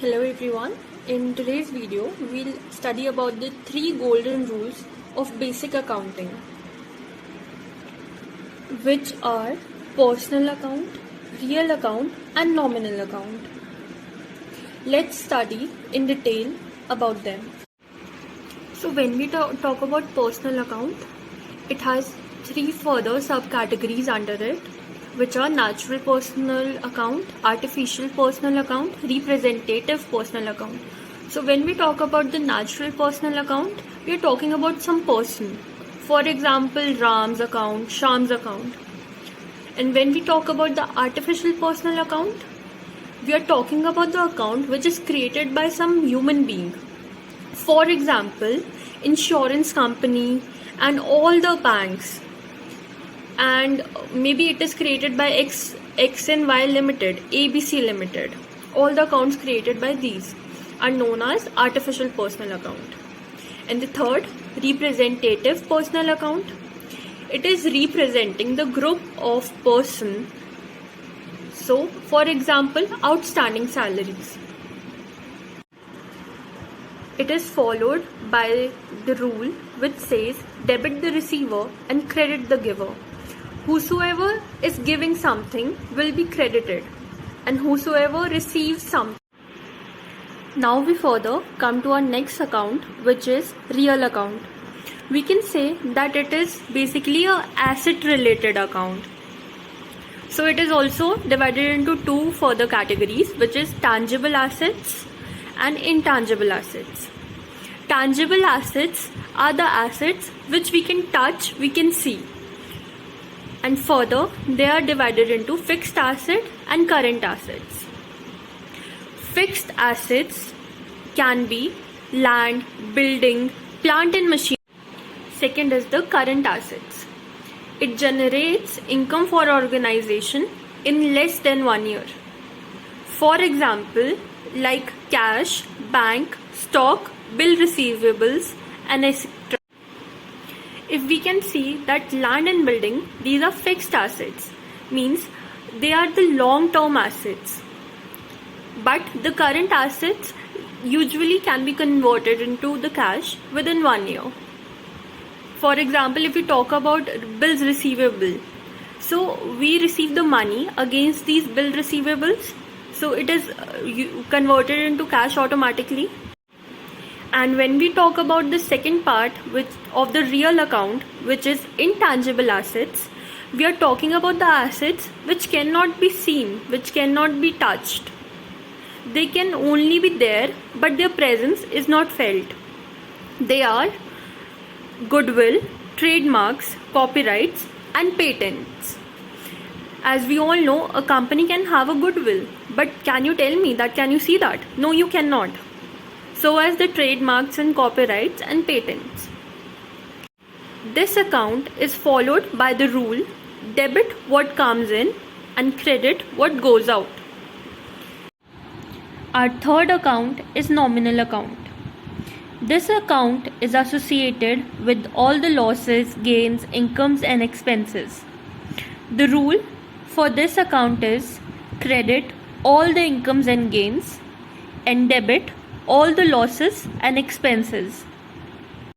Hello everyone. In today's video, we'll study about the 3 golden rules of basic accounting, which are personal account, real account and nominal account. Let's study in detail about them. So when we talk about personal account, it has 3 further subcategories under it, which are natural personal account, artificial personal account, representative personal account. So when we talk about the natural personal account, we are talking about some person. For example, Ram's account, Sham's account. And when we talk about the artificial personal account, we are talking about the account which is created by some human being. For example, insurance company and all the banks. And maybe it is created by X and Y Limited, ABC Limited. All the accounts created by these are known as artificial personal account. And the third, representative personal account. It is representing the group of person. So, for example, outstanding salaries. It is followed by the rule which says debit the receiver and credit the giver. Whosoever is giving something will be credited, and whosoever receives something. Now we further come to our next account, which is real account. We can say that it is basically a asset related account. So it is also divided into 2 further categories, which is tangible assets and intangible assets. Tangible assets are the assets which we can touch, we can see. And further, they are divided into fixed asset and current assets. Fixed assets can be land, building, plant and machine. Second is the current assets. It generates income for organization in less than 1 year. For example, like cash, bank, stock, bill receivables and etc. If we can see that land and building, these are fixed assets, means they are the long-term assets. But the current assets usually can be converted into the cash within 1 year. For example, if we talk about bills receivable, so we receive the money against these bill receivables, so it is converted into cash automatically. And when we talk about the second part of the real account, which is intangible assets, we are talking about the assets which cannot be seen, which cannot be touched. They can only be there, but their presence is not felt. They are goodwill, trademarks, copyrights, and patents. As we all know, a company can have a goodwill, but can you tell me that? Can you see that? No, you cannot. So as the trademarks and copyrights and patents. This account is followed by the rule debit what comes in and credit what goes out. Our third account is nominal account. This account is associated with all the losses, gains, incomes and expenses. The rule for this account is credit all the incomes and gains and debit all the losses and expenses.